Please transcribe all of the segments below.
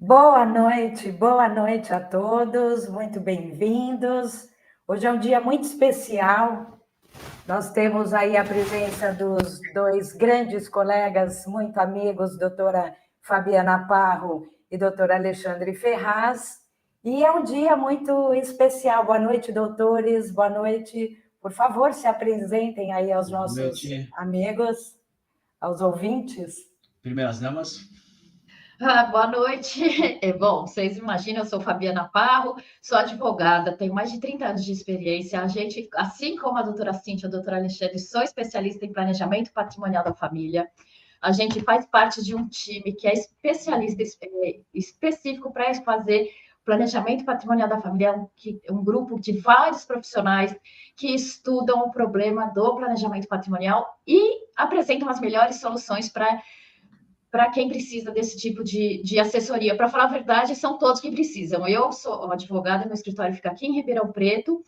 Boa noite a todos, muito bem-vindos. Hoje é um dia muito especial. Nós temos aí a presença dos dois grandes colegas, muito amigos, doutora Fabiana Parro e doutor Alexandre Ferraz. E é um dia muito especial. Boa noite, doutores, boa noite. Por favor, se apresentem aí aos Boa nossos noite, amigos, aos ouvintes. primeiras damas. Boa noite. Bom, vocês imaginam, eu sou Fabiana Parro, sou advogada, tenho mais de 30 anos de experiência. A gente, assim como a doutora Cíntia, a doutora Alexandre, sou especialista em planejamento patrimonial da família. A gente faz parte de um time que é especialista específico para fazer planejamento patrimonial da família, um grupo de vários profissionais que estudam o problema do planejamento patrimonial e apresentam as melhores soluções para quem precisa desse tipo de assessoria. Para falar a verdade, são todos que precisam. Eu sou advogada, meu escritório fica aqui em Ribeirão Preto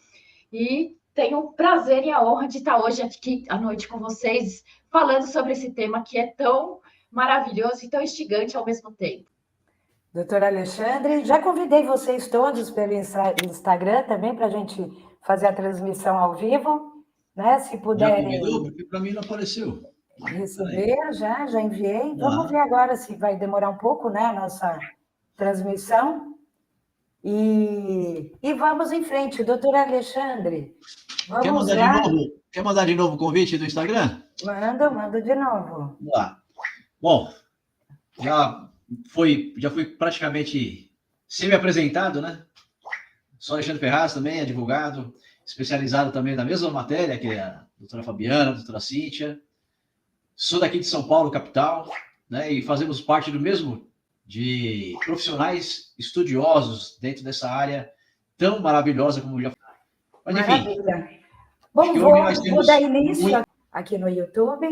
e tenho o prazer e a honra de estar hoje aqui à noite com vocês, falando sobre esse tema que é tão maravilhoso e tão instigante ao mesmo tempo. Doutor Alexandre, já convidei vocês todos pelo Instagram também para a gente fazer a transmissão ao vivo, né? Se puderem. Já convidou? Porque para mim não apareceu. Receber, já enviei. Vamos ver agora se vai demorar um pouco, né, a nossa transmissão. E vamos em frente, doutor Alexandre. Vamos lá. Quer mandar de novo o convite do Instagram? Mando de novo. Vamos lá. Bom, já fui praticamente semi-apresentado, né? Sou Alexandre Ferraz também, advogado, especializado também na mesma matéria que a doutora Fabiana, a doutora Cíntia. Sou daqui de São Paulo, capital, né? E fazemos parte do mesmo de profissionais estudiosos dentro dessa área tão maravilhosa como já falei. Mas, enfim. Maravilha. Bom, vou dar início aqui no YouTube,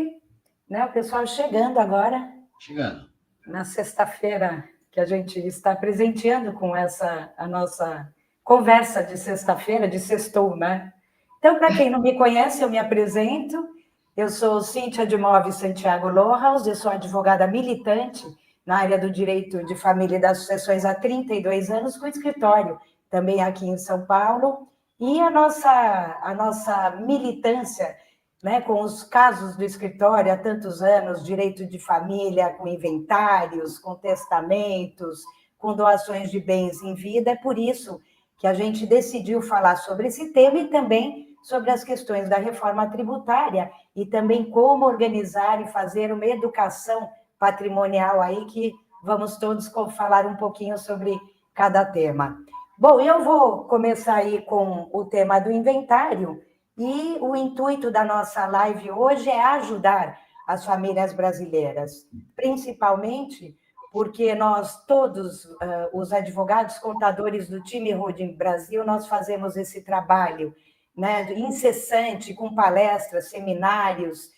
né? O pessoal chegando agora. Chegando. Na sexta-feira, que a gente está presenteando com a nossa conversa de sexta-feira, de sextou, né? Então, para quem não me conhece, eu me apresento. Eu sou Cíntia de Móveis Santiago Lohaus, eu sou advogada militante na área do direito de família e das sucessões há 32 anos, com escritório também aqui em São Paulo. E a nossa militância, né, com os casos do escritório há tantos anos, direito de família, com inventários, com testamentos, com doações de bens em vida, é por isso que a gente decidiu falar sobre esse tema e também sobre as questões da reforma tributária e também como organizar e fazer uma educação patrimonial aí, que vamos todos falar um pouquinho sobre cada tema. Bom, eu vou começar aí com o tema do inventário, e o intuito da nossa live hoje é ajudar as famílias brasileiras, principalmente porque nós todos, os advogados contadores do time Holding Brasil, nós fazemos esse trabalho, né, incessante, com palestras, seminários,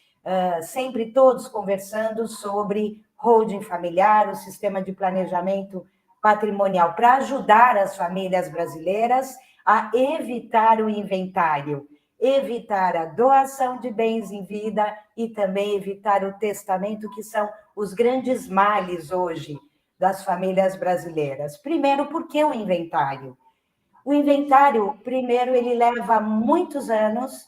sempre todos conversando sobre holding familiar, o sistema de planejamento patrimonial, para ajudar as famílias brasileiras a evitar o inventário, evitar a doação de bens em vida e também evitar o testamento, que são os grandes males hoje das famílias brasileiras. Primeiro, por que o inventário? O inventário, primeiro, ele leva muitos anos,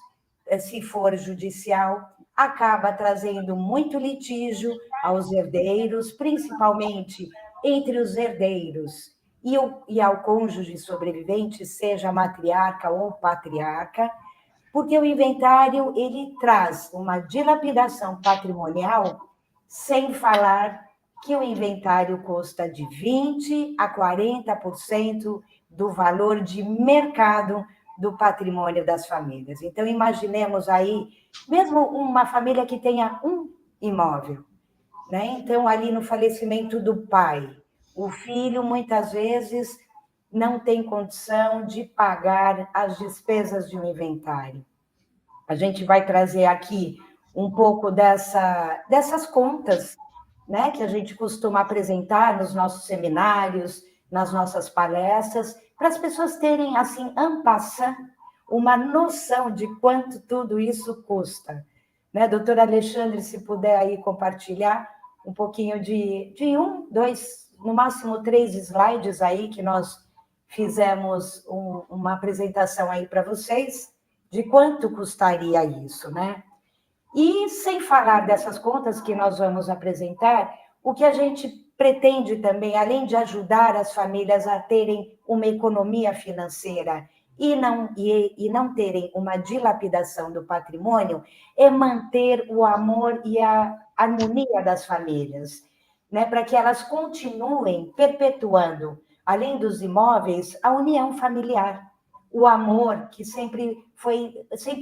se for judicial, acaba trazendo muito litígio aos herdeiros, principalmente entre os herdeiros e ao cônjuge sobrevivente, seja matriarca ou patriarca, porque o inventário ele traz uma dilapidação patrimonial, sem falar que o inventário custa de 20% a 40% do valor de mercado do patrimônio das famílias. Então, imaginemos aí, mesmo uma família que tenha um imóvel, né? Então, ali no falecimento do pai, o filho, muitas vezes, não tem condição de pagar as despesas de um inventário. A gente vai trazer aqui um pouco dessas contas, né, que a gente costuma apresentar nos nossos seminários, nas nossas palestras, para as pessoas terem, assim, en passant, uma noção de quanto tudo isso custa. Né, doutor Alexandre, se puder aí compartilhar um pouquinho de 2 no máximo 3 slides aí, que nós fizemos uma apresentação aí para vocês, de quanto custaria isso, né? E sem falar dessas contas que nós vamos apresentar, o que a gente pretende também, além de ajudar as famílias a terem uma economia financeira e não terem uma dilapidação do patrimônio, é manter o amor e a harmonia das famílias, né? Para que elas continuem perpetuando, além dos imóveis, a união familiar, o amor, que sempre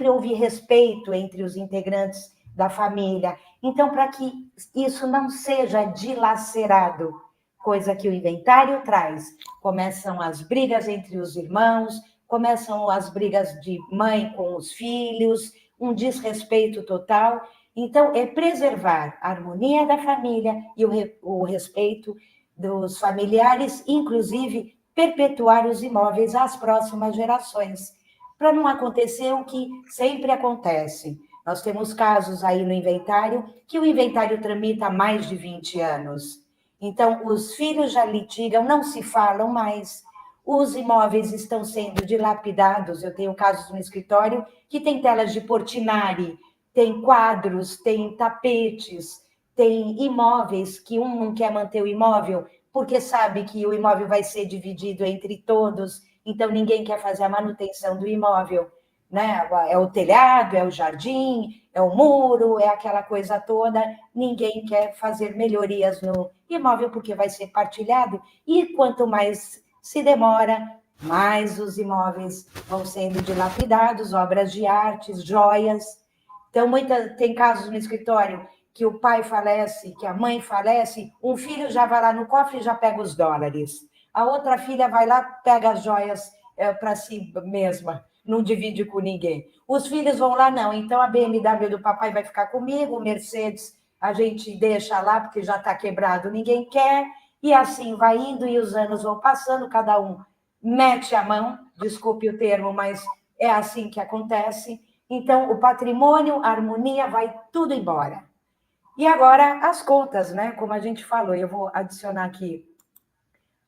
houve respeito entre os integrantes da família. Então, para que isso não seja dilacerado, coisa que o inventário traz, começam as brigas entre os irmãos, começam as brigas de mãe com os filhos, um desrespeito total. Então, é preservar a harmonia da família e o respeito dos familiares, inclusive perpetuar os imóveis às próximas gerações, para não acontecer o que sempre acontece. Nós temos casos aí no inventário, que o inventário tramita há mais de 20 anos. Então, os filhos já litigam, não se falam mais, os imóveis estão sendo dilapidados. Eu tenho casos no escritório que tem telas de Portinari, tem quadros, tem tapetes, tem imóveis que um não quer manter o imóvel, porque sabe que o imóvel vai ser dividido entre todos, então ninguém quer fazer a manutenção do imóvel, né? É o telhado, é o jardim, é o muro, é aquela coisa toda, ninguém quer fazer melhorias no imóvel porque vai ser partilhado, e quanto mais se demora, mais os imóveis vão sendo dilapidados, obras de artes, joias. Então, tem casos no escritório que o pai falece, que a mãe falece, um filho já vai lá no cofre e já pega os dólares. A outra filha vai lá, pega as joias para si mesma, não divide com ninguém. Os filhos vão lá, não. Então, a BMW do papai vai ficar comigo, o Mercedes a gente deixa lá porque já está quebrado, ninguém quer. E assim vai indo e os anos vão passando, cada um mete a mão, desculpe o termo, mas é assim que acontece. Então, o patrimônio, a harmonia, vai tudo embora. E agora, as contas, né? Como a gente falou, eu vou adicionar aqui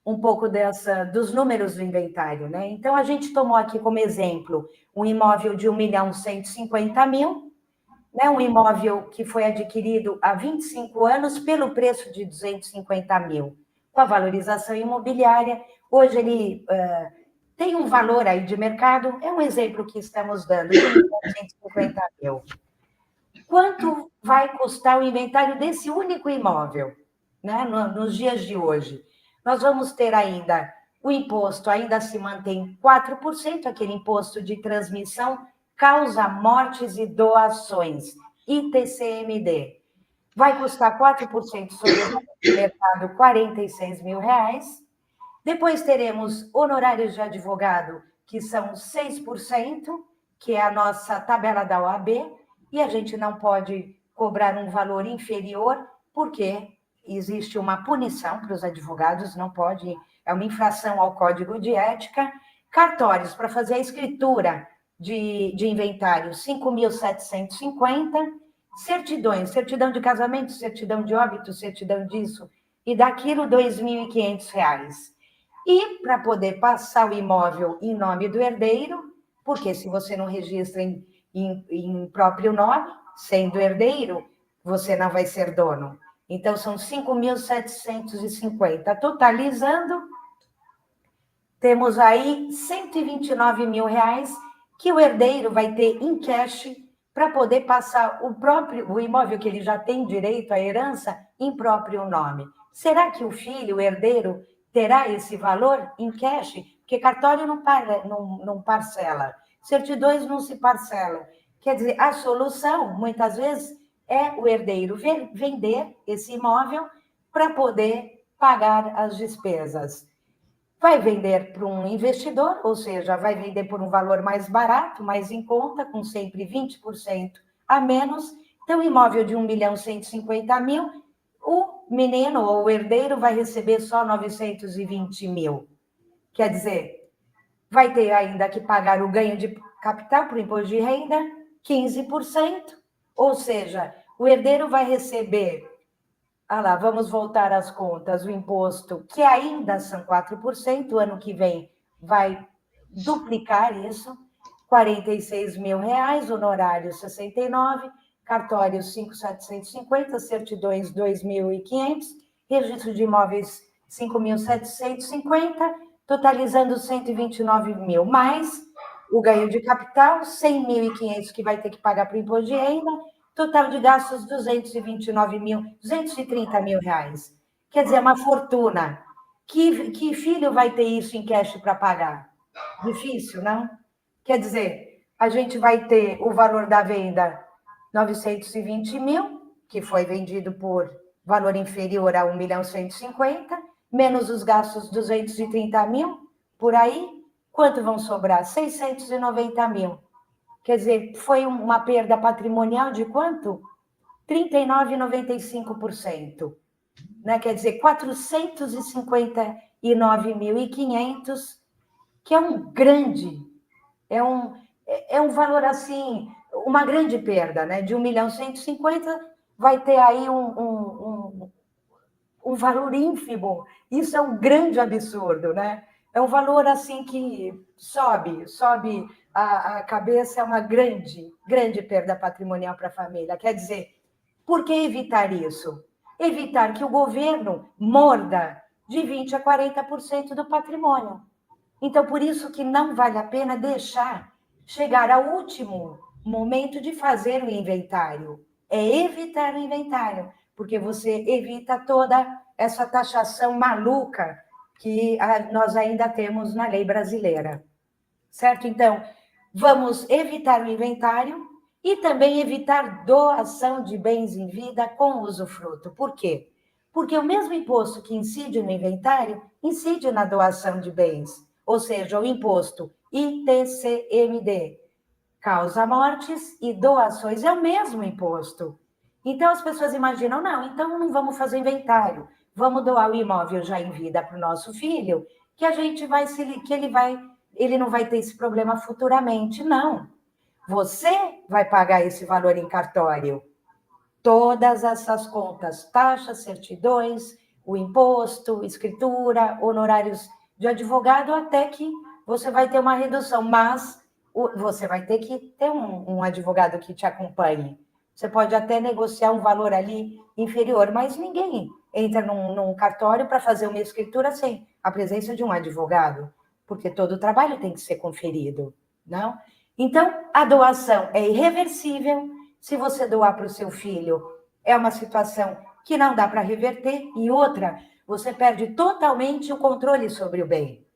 um pouco dos números do inventário, né? Então, a gente tomou aqui como exemplo um imóvel de 1.150.000, né? Um imóvel que foi adquirido há 25 anos pelo preço de 250.000, com a valorização imobiliária. Hoje ele tem um valor aí de mercado, é um exemplo que estamos dando, de 1.150.000. Quanto vai custar o inventário desse único imóvel, né, nos dias de hoje? Nós vamos ter ainda o imposto, ainda se mantém 4%, aquele imposto de transmissão, causa mortes e doações, ITCMD. Vai custar 4% sobre o mercado, R$46.000. Depois teremos honorários de advogado, que são 6%, que é a nossa tabela da OAB, e a gente não pode cobrar um valor inferior, porque existe uma punição para os advogados, não pode, é uma infração ao Código de Ética. Cartórios, para fazer a escritura de inventário, 5.750. Certidões, certidão de casamento, certidão de óbito, certidão disso e daquilo, R$2.500. E para poder passar o imóvel em nome do herdeiro, porque se você não registra em próprio nome, sendo herdeiro, você não vai ser dono. Então, são 5.750. Totalizando, temos aí R$129.000 que o herdeiro vai ter em cash para poder passar o imóvel que ele já tem direito à herança em próprio nome. Será que o filho, o herdeiro, terá esse valor em cash? Porque cartório não parcela, certidões não se parcelam. Quer dizer, a solução, muitas vezes, é o herdeiro vender esse imóvel para poder pagar as despesas. Vai vender para um investidor, ou seja, vai vender por um valor mais barato, mais em conta, com sempre 20% a menos. Então, imóvel de 1.150.000, o menino ou o herdeiro vai receber só 920.000. Quer dizer, vai ter ainda que pagar o ganho de capital para o imposto de renda, 15%, ou seja, o herdeiro vai receber Ah lá, vamos voltar às contas. O imposto, que ainda são 4%, ano que vem vai duplicar isso, R$ 46.000, honorário 69, cartório 5.750, certidões 2.500, registro de imóveis 5.750, totalizando 129 mil, mais o ganho de capital, 100.500 que vai ter que pagar para o imposto de renda, total de gastos 229 mil, 230 mil reais. Quer dizer, é uma fortuna. Que filho vai ter isso em cash para pagar? Difícil, não? Quer dizer, a gente vai ter o valor da venda 920 mil, que foi vendido por valor inferior a 1.150.000, menos os gastos 230 mil, por aí, quanto vão sobrar? 690 mil. Quer dizer, foi uma perda patrimonial de quanto? 39,95%. Né? Quer dizer, 459.500, que é um valor assim, uma grande perda, né? De 1.150.000, vai ter aí um valor ínfimo. Isso é um grande absurdo, né? É um valor assim que sobe a cabeça, é uma grande perda patrimonial para a família. Quer dizer, por que evitar isso? Evitar que o governo morda de 20% a 40% do patrimônio. Então, por isso que não vale a pena deixar chegar ao último momento de fazer o inventário. É evitar o inventário, porque você evita toda essa taxação maluca que nós ainda temos na lei brasileira. Certo? Então, vamos evitar o inventário e também evitar doação de bens em vida com usufruto. Por quê? Porque o mesmo imposto que incide no inventário incide na doação de bens, ou seja, o imposto ITCMD, causa mortes e doações, é o mesmo imposto. Então as pessoas imaginam, não, então não vamos fazer inventário, vamos doar o imóvel já em vida para o nosso filho, que a gente vai, que ele não vai ter esse problema futuramente. Não. Você vai pagar esse valor em cartório. Todas essas contas, taxas, certidões, o imposto, escritura, honorários de advogado, até que você vai ter uma redução, mas você vai ter que ter um advogado que te acompanhe. Você pode até negociar um valor ali inferior, mas ninguém entra num cartório para fazer uma escritura sem a presença de um advogado, porque todo o trabalho tem que ser conferido, não? Então, a doação é irreversível. Se você doar para o seu filho, é uma situação que não dá para reverter. E outra, você perde totalmente o controle sobre o bem.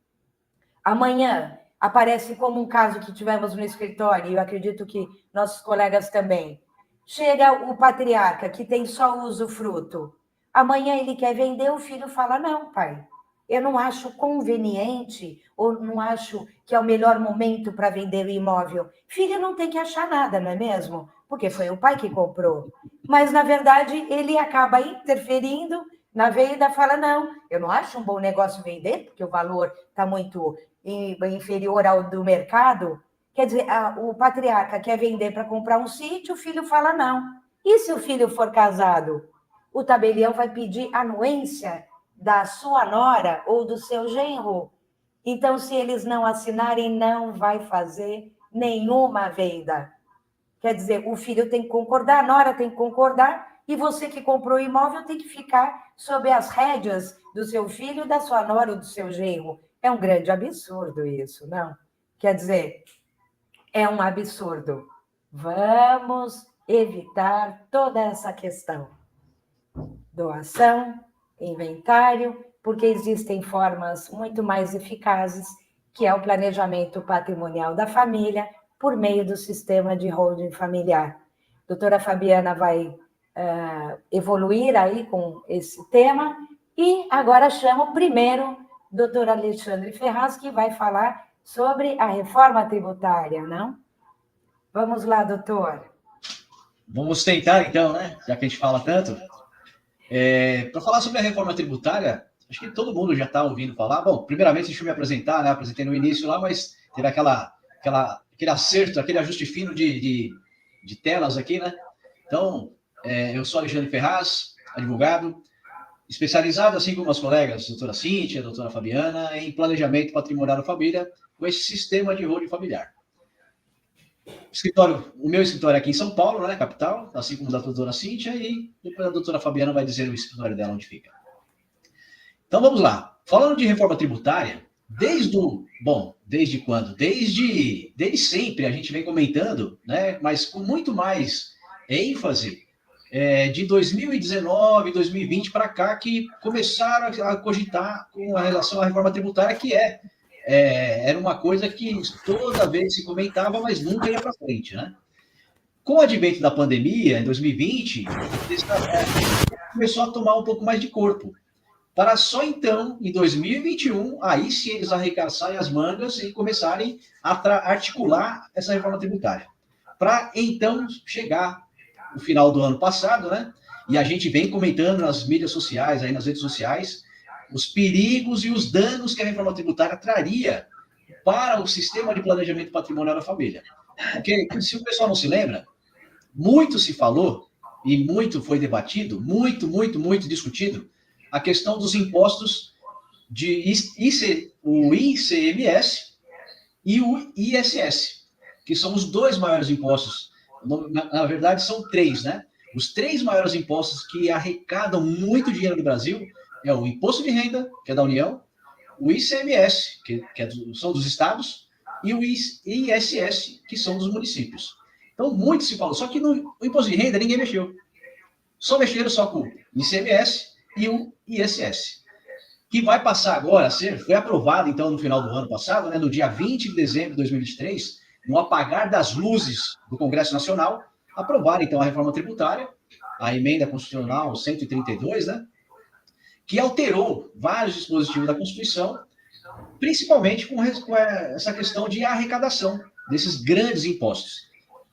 Amanhã aparece como um caso que tivemos no escritório, e eu acredito que nossos colegas também. Chega o patriarca, que tem só o usufruto. Amanhã ele quer vender, o filho fala, não, pai, eu não acho conveniente, ou não acho que é o melhor momento para vender o imóvel. Filho não tem que achar nada, não é mesmo? Porque foi o pai que comprou. Mas, na verdade, ele acaba interferindo na venda, fala, não, eu não acho um bom negócio vender, porque o valor está muito inferior ao do mercado. Quer dizer, o patriarca quer vender para comprar um sítio, o filho fala não. E se o filho for casado? O tabelião vai pedir anuência da sua nora ou do seu genro. Então, se eles não assinarem, não vai fazer nenhuma venda. Quer dizer, o filho tem que concordar, a nora tem que concordar, e você que comprou o imóvel tem que ficar sob as rédeas do seu filho, da sua nora ou do seu genro. É um grande absurdo isso, não? Quer dizer, é um absurdo. Vamos evitar toda essa questão. Doação, inventário, porque existem formas muito mais eficazes, que é o planejamento patrimonial da família, por meio do sistema de holding familiar. A doutora Fabiana vai evoluir aí com esse tema, e agora chamo primeiro o doutor Alexandre Ferraz, que vai falar sobre a reforma tributária, não? Vamos lá, doutor. Vamos tentar, então, né? Já que a gente fala tanto. Para falar sobre a reforma tributária, acho que todo mundo já está ouvindo falar. Bom, primeiramente, deixa eu me apresentar, né? Apresentei no início lá, mas teve aquele acerto, aquele ajuste fino de telas aqui, né? Então, eu sou Alexandre Ferraz, advogado, especializado, assim como as colegas, doutora Cíntia, doutora Fabiana, em planejamento patrimonial da família, com esse sistema de holding familiar. O meu escritório é aqui em São Paulo, né, capital, assim como da doutora Cíntia, e depois a doutora Fabiana vai dizer o escritório dela onde fica. Então vamos lá. Falando de reforma tributária, desde quando? Desde sempre a gente vem comentando, né, mas com muito mais ênfase, de 2019, 2020 para cá, que começaram a cogitar com relação à reforma tributária, que era uma coisa que toda vez se comentava, mas nunca ia para frente, né? Com o advento da pandemia, em 2020, começou a tomar um pouco mais de corpo. Para só então, em 2021, aí sim eles arregaçarem as mangas e começarem a articular essa reforma tributária. Para então chegar no final do ano passado, né? E a gente vem comentando nas mídias sociais, aí nas redes sociais, os perigos e os danos que a reforma tributária traria para o sistema de planejamento patrimonial da família. Porque, se o pessoal não se lembra, muito se falou e muito foi debatido, muito discutido, a questão dos impostos de o ICMS e o ISS, que são os dois maiores impostos. Na verdade, são três, né? Os três maiores impostos que arrecadam muito dinheiro no Brasil é o Imposto de Renda, que é da União, o ICMS, são dos estados, e o ISS, que são dos municípios. Então, muito se falou. Só que no Imposto de Renda, ninguém mexeu. Só mexeram com o ICMS e o ISS, que vai passar agora a foi aprovado, então, no final do ano passado, né, no dia 20 de dezembro de 2023, no apagar das luzes do Congresso Nacional, aprovaram, então, a reforma tributária, a emenda constitucional 132, né, que alterou vários dispositivos da Constituição, principalmente com essa questão de arrecadação desses grandes impostos,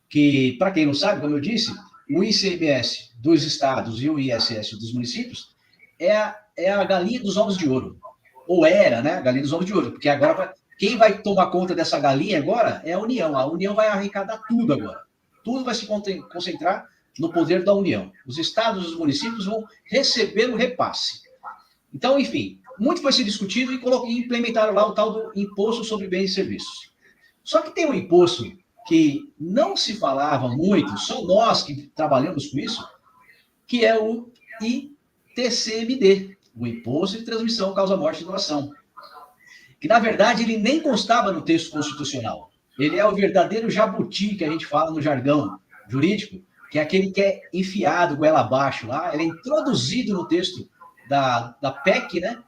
que, para quem não sabe, como eu disse, o ICMS dos estados e o ISS dos municípios é a galinha dos ovos de ouro. Ou era, né? A galinha dos ovos de ouro. Porque agora, quem vai tomar conta dessa galinha agora é a União. A União vai arrecadar tudo agora. Tudo vai se concentrar no poder da União. Os estados e os municípios vão receber o repasse. Então, enfim, muito foi se discutido e implementaram lá o tal do Imposto sobre Bens e Serviços. Só que tem um imposto que não se falava muito, só nós que trabalhamos com isso, que é o ITCMD, o Imposto de Transmissão, Causa, Morte e Doação. Que, na verdade, ele nem constava no texto constitucional. Ele é o verdadeiro jabuti que a gente fala no jargão jurídico, que é aquele que é enfiado goela abaixo lá, ele é introduzido no texto da PEC, né?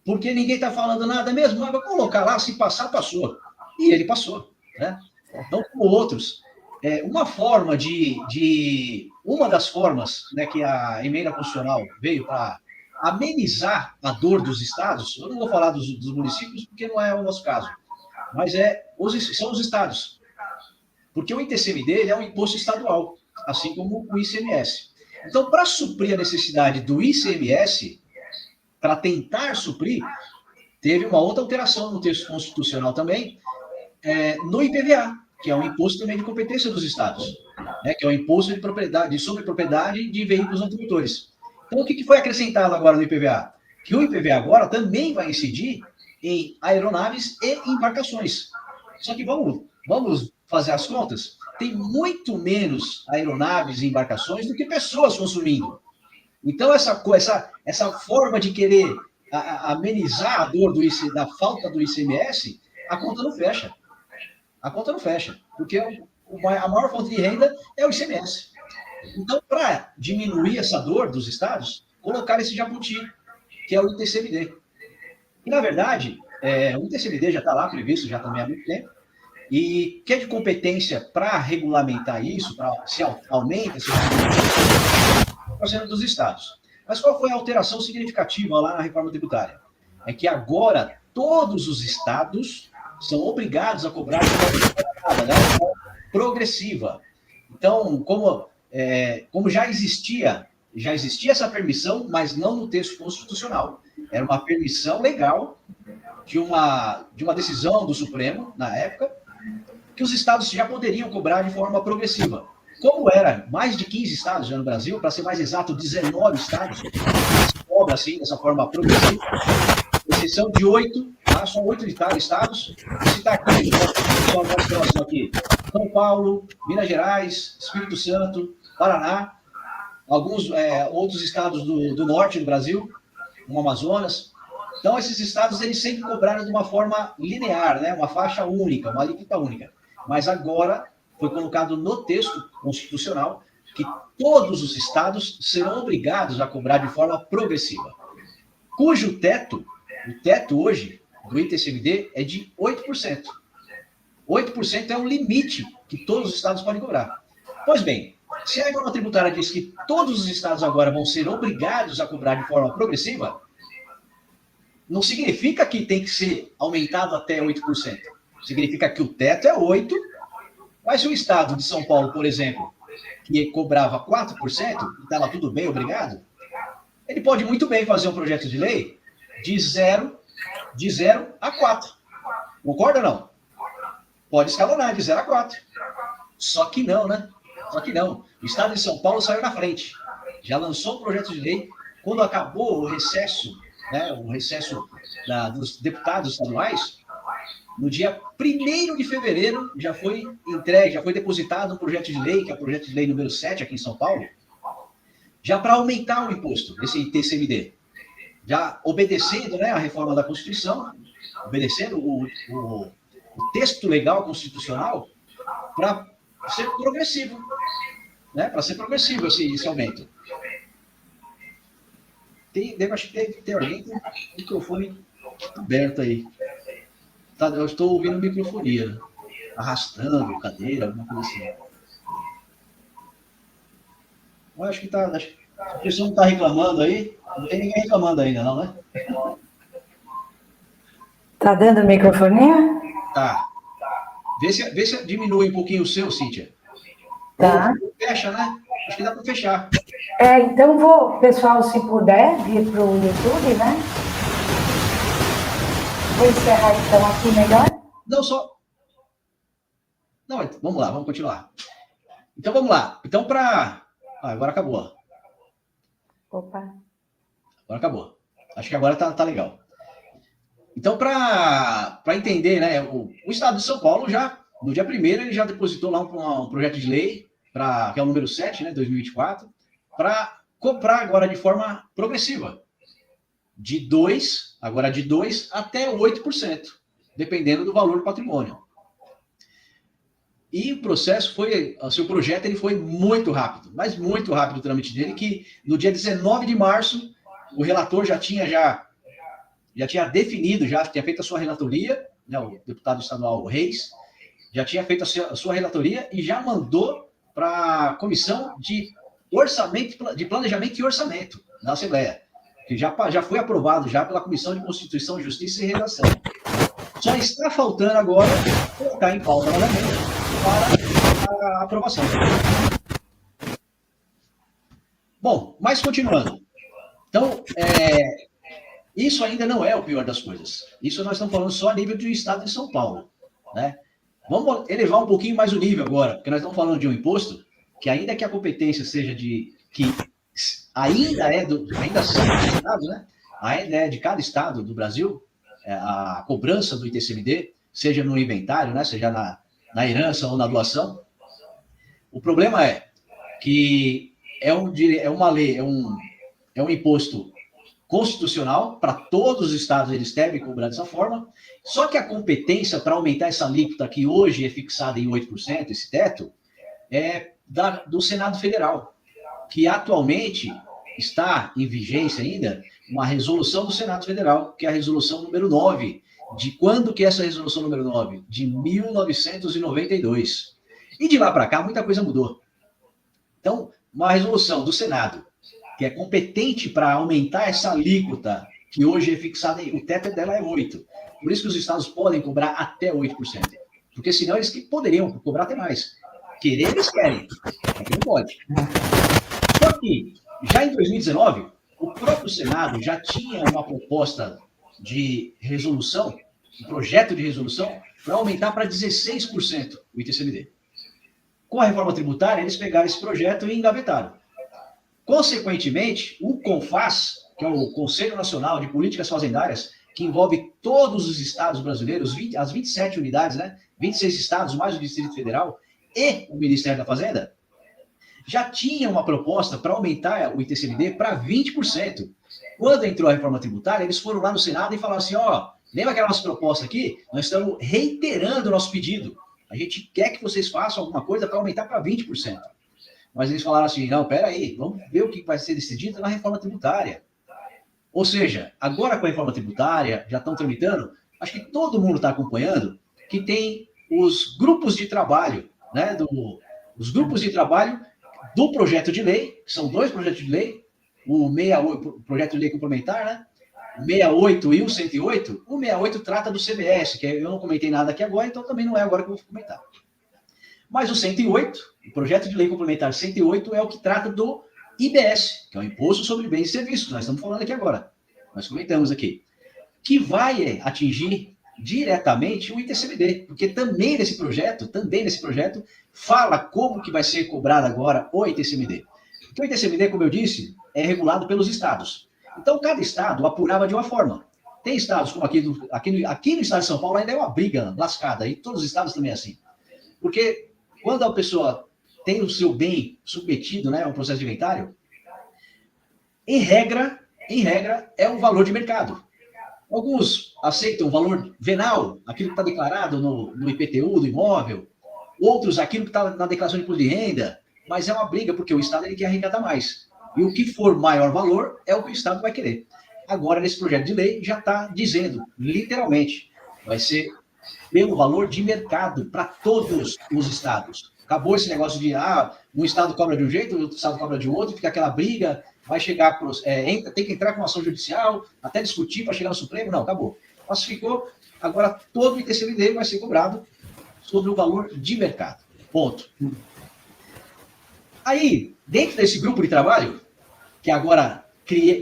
Porque ninguém está falando nada mesmo, mas vai colocar lá, se passar, passou. E ele passou, né? Então, como outros, uma das formas, né, que a emenda constitucional veio para amenizar a dor dos estados, eu não vou falar dos municípios, porque não é o nosso caso, mas são os estados. Porque o ITCMD ele é um imposto estadual, assim como o ICMS. Então, para suprir a necessidade do ICMS, para tentar suprir, teve uma outra alteração no texto constitucional também, no IPVA, que é um imposto também de competência dos estados, né, que é o imposto sobre propriedade de veículos automotores. Então, o que foi acrescentado agora no IPVA? Que o IPVA agora também vai incidir em aeronaves e embarcações. Só que vamos fazer as contas, tem muito menos aeronaves e embarcações do que pessoas consumindo. Então, essa forma de querer amenizar a dor da falta do ICMS, a conta não fecha. A conta não fecha, porque a maior fonte de renda é o ICMS. Então, para diminuir essa dor dos estados, colocaram esse jabuti, que é o ITCMD. E, na verdade, o ITCMD já está lá previsto, já também há muito tempo, e que é de competência para regulamentar isso, para se aumenta esse sendo dos estados. Mas qual foi a alteração significativa lá na reforma tributária? É que agora todos os estados são obrigados a cobrar de forma progressiva. Então, como já existia essa permissão, mas não no texto constitucional. Era uma permissão legal de uma decisão do Supremo, na época, que os estados já poderiam cobrar de forma progressiva. como era mais de 15 estados já no Brasil, para ser mais exato, 19 estados, cobra assim, dessa forma progressiva, exceção de 8, tá? São 8 estados. Vou citar aqui, o pessoal mais próximo aqui: São Paulo, Minas Gerais, Espírito Santo, Paraná, alguns outros estados do norte do Brasil, no Amazonas. Então, esses estados, eles sempre cobraram de uma forma linear, né? Uma faixa única, uma alíquota única. Mas agora foi colocado no texto constitucional que todos os estados serão obrigados a cobrar de forma progressiva, cujo teto, o teto hoje do ITCMD é de 8%. 8% é o limite que todos os estados podem cobrar. Pois bem, se a reforma tributária diz que todos os estados agora vão ser obrigados a cobrar de forma progressiva, não significa que tem que ser aumentado até 8%. Significa que o teto é 8%, mas se o estado de São Paulo, por exemplo, que cobrava 4%, e estava tudo bem, obrigado, ele pode muito bem fazer um projeto de lei de 0 a 4. Concorda ou não? Pode escalonar de 0 a 4. Só que não, né? Só que não. O estado de São Paulo saiu na frente. Já lançou um projeto de lei. Quando acabou o recesso, né, dos deputados estaduais, no dia 1º de fevereiro, já foi entregue, já foi depositado um projeto de lei, que é o projeto de lei número 7 aqui em São Paulo, já para aumentar o imposto, esse ITCMD. Já obedecendo, né, a reforma da Constituição, obedecendo o texto legal constitucional para ser progressivo, né, para ser progressivo esse aumento. Acho que tem alguém com o microfone aberto aí. Tá, eu estou ouvindo microfonia, arrastando cadeira, alguma coisa assim. Eu acho que tá. A pessoa não está reclamando aí. Não tem ninguém reclamando ainda, não, né? Tá dando microfonia? Tá. Vê se diminui um pouquinho o seu, Cíntia. Tá. Ou fecha, né? Acho que dá para fechar. Então pessoal, se puder, vir para o YouTube, né? Vou encerrar então aqui melhor. Não, só. Não, vamos lá, vamos continuar. Então vamos lá. Então agora acabou. Opa. Agora acabou. Acho que agora tá legal. Então, para entender, né, o Estado de São Paulo já, no dia 1º, ele já depositou lá um projeto de lei, que é o número 7, né, 2024, para cobrar agora de forma progressiva. Agora de 2% até 8%, dependendo do valor do patrimônio. E o processo o seu projeto ele foi muito rápido, mas muito rápido o trâmite dele, que no dia 19 de março, o relator já tinha definido, já tinha feito a sua relatoria, né, o deputado estadual Reis, já tinha feito a sua relatoria e já mandou para a Comissão de Planejamento e Orçamento da Assembleia, que já foi aprovado já pela Comissão de Constituição, Justiça e Redação. Só está faltando agora colocar em pauta novamente para a aprovação. Bom, mas continuando. Então, isso ainda não é o pior das coisas. Isso nós estamos falando só a nível do estado de São Paulo, né? Vamos elevar um pouquinho mais o nível agora, porque nós estamos falando de um imposto que, ainda que a competência seja ainda são dos estados, né? Ainda é de cada estado do Brasil, a cobrança do ITCMD, seja no inventário, né? Seja na herança ou na doação. O problema é que é uma lei, é um imposto constitucional, para todos os estados eles devem cobrar dessa forma, só que a competência para aumentar essa alíquota, que hoje é fixada em 8%, esse teto, é do Senado Federal, que atualmente está em vigência ainda uma resolução do Senado Federal, que é a resolução número 9. De quando que é essa resolução número 9? De 1992. E de lá para cá, muita coisa mudou. Então, uma resolução do Senado, que é competente para aumentar essa alíquota, que hoje é fixada, o teto dela é 8%. Por isso que os estados podem cobrar até 8%. Porque senão eles poderiam cobrar até mais. Querer, eles querem. Aqui não pode. Só que, já em 2019, o próprio Senado já tinha uma proposta de resolução, um projeto de resolução, para aumentar para 16% o ITCMD. com a reforma tributária, eles pegaram esse projeto e engavetaram. Consequentemente, o CONFAZ, que é o Conselho Nacional de Políticas Fazendárias, que envolve todos os estados brasileiros, as 27 unidades, né? 26 estados, mais o Distrito Federal, e o Ministério da Fazenda, já tinha uma proposta para aumentar o ITCMD para 20%. Quando entrou a reforma tributária, eles foram lá no Senado e falaram assim, ó, lembra aquela nossa proposta aqui? Nós estamos reiterando o nosso pedido. A gente quer que vocês façam alguma coisa para aumentar para 20%. Mas eles falaram assim, não, peraí, vamos ver o que vai ser decidido na reforma tributária. Ou seja, agora com a reforma tributária, já estão tramitando, acho que todo mundo está acompanhando, que tem os grupos de trabalho, né, os grupos de trabalho do projeto de lei, que são 2 projetos de lei, o 68, o projeto de lei complementar, né, o 68 e o 108. O 68 trata do CBS, que eu não comentei nada aqui agora, então também não é agora que eu vou comentar. Mas o 108, o projeto de lei complementar 108, é o que trata do IBS, que é o Imposto sobre Bens e Serviços, nós estamos falando aqui agora, nós comentamos aqui, que vai atingir diretamente o ITCMD, porque também nesse projeto, fala como que vai ser cobrado agora o ITCMD. Porque o ITCMD, como eu disse, é regulado pelos estados. Então, cada estado apurava de uma forma. Tem estados como aqui no estado de São Paulo ainda é uma briga lascada, e todos os estados também é assim. Porque quando a pessoa tem o seu bem submetido, né, a um processo de inventário, em regra, é um valor de mercado. Alguns aceitam o valor venal, aquilo que está declarado no IPTU do imóvel, outros aquilo que está na declaração de imposto de renda, mas é uma briga, porque o Estado ele quer arrecadar mais. E o que for maior valor é o que o Estado vai querer. Agora, nesse projeto de lei, já está dizendo, literalmente, vai ser pelo valor de mercado para todos os estados. Acabou esse negócio de, um estado cobra de um jeito, outro estado cobra de outro, fica aquela briga, vai chegar, tem que entrar com ação judicial, até discutir para chegar no Supremo. Não, acabou. Pacificou, agora todo o ITCMD vai ser cobrado sobre o valor de mercado. Ponto. Aí, dentro desse grupo de trabalho, que agora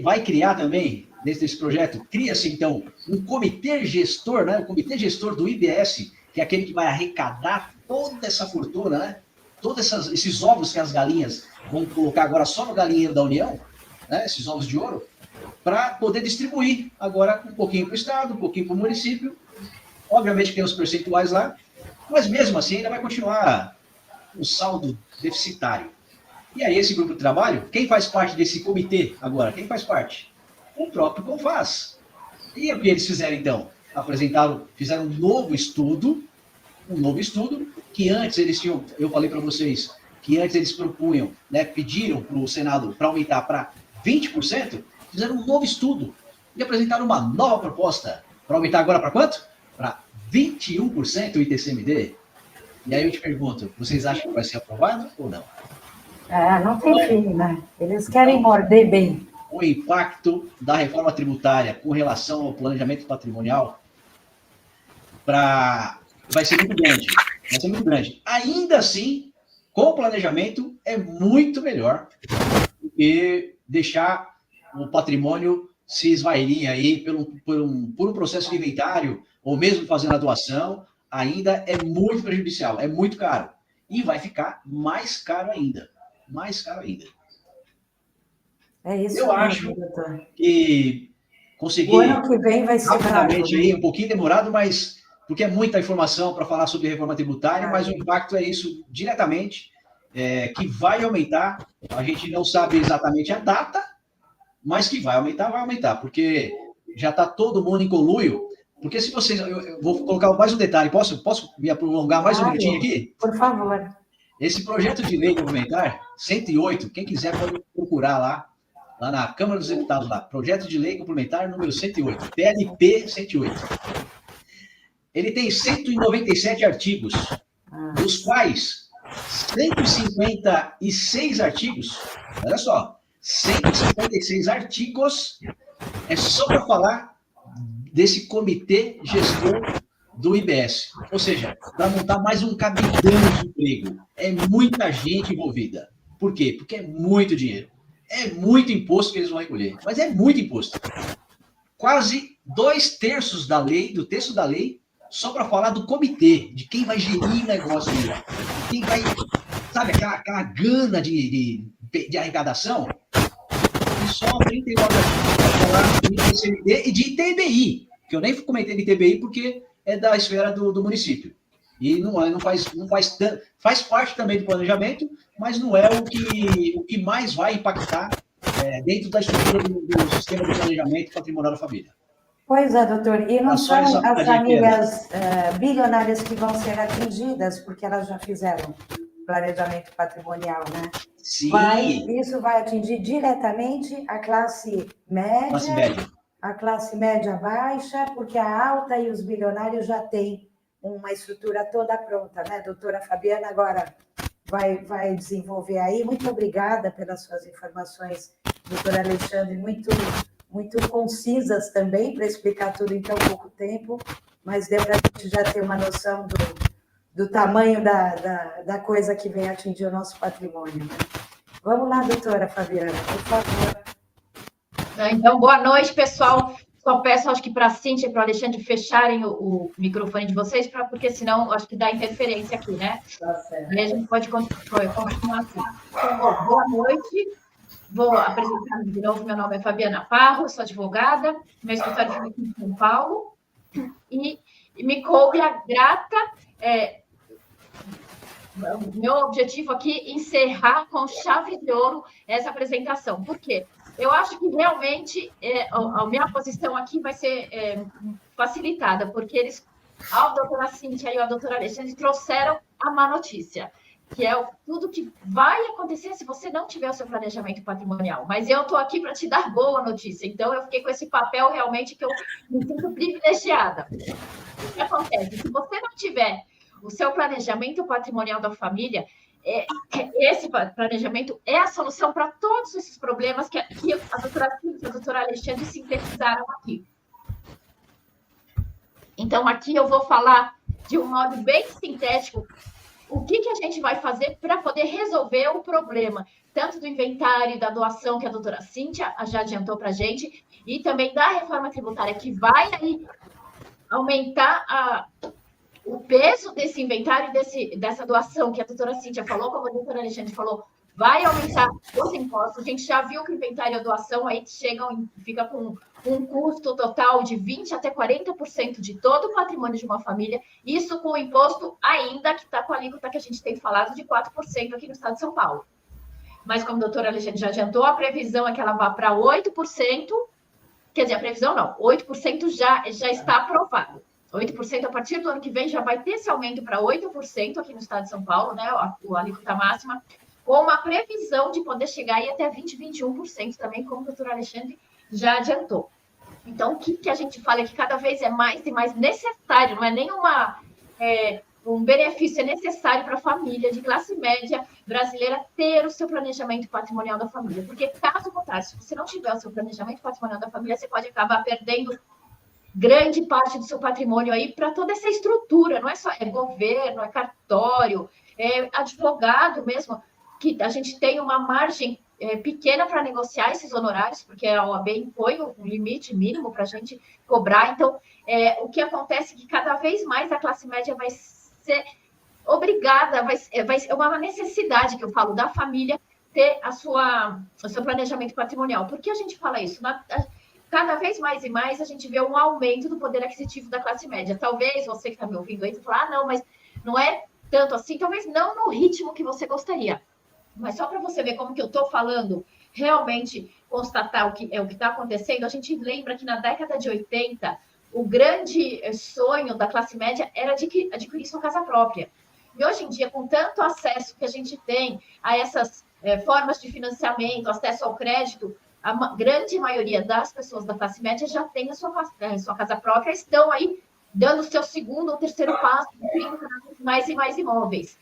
vai criar também, dentro desse projeto, cria-se, então, um comitê gestor, né? O comitê gestor do IBS, que é aquele que vai arrecadar toda essa fortuna, né? Todos esses ovos que as galinhas vão colocar agora só no galinheiro da União, né? Esses ovos de ouro, para poder distribuir agora um pouquinho para o Estado, um pouquinho para o município. Obviamente que tem os percentuais lá, mas mesmo assim ainda vai continuar um saldo deficitário. E aí esse grupo de trabalho, quem faz parte desse comitê agora? Quem faz parte? O próprio CONFAZ. E o que eles fizeram então? Fizeram um novo estudo, que antes eles tinham, eu falei para vocês, que antes eles propunham, né, pediram para o Senado para aumentar para 20%, fizeram um novo estudo e apresentaram uma nova proposta para aumentar agora para quanto? Para 21% o ITCMD. E aí eu te pergunto, vocês acham que vai ser aprovado ou não? Não tem fim, né? Eles querem morder bem. O impacto da reforma tributária com relação ao planejamento patrimonial vai ser muito grande. Vai ser muito grande. Ainda assim, com o planejamento, é muito melhor do que deixar o patrimônio se esvairir aí por um processo de inventário, ou mesmo fazendo a doação, ainda é muito prejudicial, é muito caro. E vai ficar mais caro ainda. Mais caro ainda. É isso. Eu acho que consegui, o ano que vem vai ser rapidamente aí, um pouquinho demorado, mas porque é muita informação para falar sobre reforma tributária, mas o impacto é isso diretamente, que vai aumentar. A gente não sabe exatamente a data, mas que vai aumentar, porque já está todo mundo em conluio. Porque se vocês... Eu vou colocar mais um detalhe. Posso me prolongar mais um minutinho aqui? Por favor. Esse projeto de lei complementar, 108, quem quiser pode procurar lá na Câmara dos Deputados, lá. Projeto de lei complementar número 108, PLP 108. Ele tem 197 artigos, dos quais 156 artigos, olha só, 156 artigos é só para falar desse comitê gestor do IBS. Ou seja, para montar mais um cabidão de emprego. É muita gente envolvida. Por quê? Porque é muito dinheiro. É muito imposto que eles vão recolher. Mas é muito imposto. Quase 2/3 do texto da lei, só para falar do comitê, de quem vai gerir o negócio, quem vai sabe, aquela gana de arrecadação, e só 39 de ICMD e de ITBI, que eu nem comentei de ITBI porque é da esfera do município. E não faz parte também do planejamento, mas não é o que mais vai impactar dentro da estrutura do sistema de planejamento patrimonial da família. Pois é, doutor, e não Só são as a famílias bilionárias que vão ser atingidas, porque elas já fizeram planejamento patrimonial, né? Sim. Isso vai atingir diretamente a classe média, a classe média baixa, porque a alta e os bilionários já têm uma estrutura toda pronta, né? Doutora Fabiana agora vai desenvolver aí. Muito obrigada pelas suas informações, doutor Alexandre, muito concisas também, para explicar tudo em tão pouco tempo, mas deu para a gente já ter uma noção do tamanho da coisa que vem atingir o nosso patrimônio. Vamos lá, doutora Fabiana, por favor. Então, boa noite, pessoal. Só peço, acho que para a Cíntia e para o Alexandre fecharem o microfone de vocês, porque senão acho que dá interferência aqui, né? Tá certo. E a gente pode continuar assim. Então, boa noite. Vou apresentar de novo. Meu nome é Fabiana Parro, sou advogada, meu escritório fica aqui em São Paulo. E me coube a grata... meu objetivo aqui é encerrar com chave de ouro essa apresentação. Por quê? Eu acho que realmente a minha posição aqui vai ser facilitada, porque a doutora Cíntia e a doutora Alexandre trouxeram a má notícia, que é tudo que vai acontecer se você não tiver o seu planejamento patrimonial. Mas eu estou aqui para te dar boa notícia, então eu fiquei com esse papel realmente que eu me sinto privilegiada. O que acontece? Se você não tiver o seu planejamento patrimonial da família, esse planejamento é a solução para todos esses problemas que a doutora Cíntia e a doutora Alexandre sintetizaram aqui. Então, aqui eu vou falar de um modo bem sintético o que a gente vai fazer para poder resolver o problema, tanto do inventário, da doação que a doutora Cíntia já adiantou para a gente, e também da reforma tributária, que vai aí aumentar o peso desse inventário, dessa doação que a doutora Cíntia falou, como a doutora Alexandre falou, vai aumentar os impostos. A gente já viu que o inventário e a doação aí fica com um custo total de 20% até 40% de todo o patrimônio de uma família, isso com o imposto ainda que está com a alíquota que a gente tem falado de 4% aqui no estado de São Paulo. Mas como a doutora Alexandre já adiantou, a previsão é que ela vá para 8%, quer dizer, a previsão não, 8% já está aprovado. 8% a partir do ano que vem já vai ter esse aumento para 8% aqui no estado de São Paulo, né? A alíquota máxima, com uma previsão de poder chegar aí até 20%, 21% também, como o doutor Alexandre já adiantou. Então, o que a gente fala é que cada vez é mais e mais necessário, não é nem um benefício, é necessário para a família de classe média brasileira ter o seu planejamento patrimonial da família. Porque, caso contrário, se você não tiver o seu planejamento patrimonial da família, você pode acabar perdendo grande parte do seu patrimônio aí para toda essa estrutura, não é só governo, é cartório, é advogado mesmo, que a gente tem uma margem pequena para negociar esses honorários, porque a OAB impõe um limite mínimo para a gente cobrar. Então, o que acontece é que cada vez mais a classe média vai ser obrigada, é uma necessidade que eu falo da família ter o seu planejamento patrimonial. Por que a gente fala isso? Cada vez mais e mais a gente vê um aumento do poder aquisitivo da classe média. Talvez você que está me ouvindo aí falar, não, mas não é tanto assim, talvez não no ritmo que você gostaria. Mas só para você ver como que eu estou falando, realmente constatar o que está acontecendo, a gente lembra que na década de 80, o grande sonho da classe média era adquirir sua casa própria. E hoje em dia, com tanto acesso que a gente tem a essas formas de financiamento, acesso ao crédito, a grande maioria das pessoas da classe média já tem a sua casa própria, estão aí dando o seu segundo ou terceiro passo, mais e mais imóveis.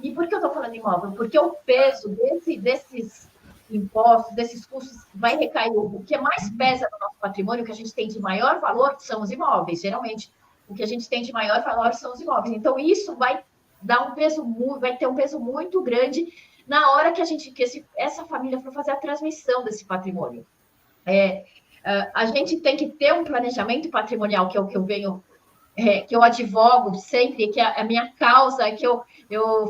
E por que eu estou falando imóvel? Porque o peso desses impostos, desses custos, vai recair. O que mais pesa no nosso patrimônio, o que a gente tem de maior valor, são os imóveis. Geralmente, o que a gente tem de maior valor são os imóveis. Então, isso vai ter um peso muito grande na hora que essa família for fazer a transmissão desse patrimônio. A gente tem que ter um planejamento patrimonial, que é o que eu venho que eu advogo sempre, que é a minha causa, que eu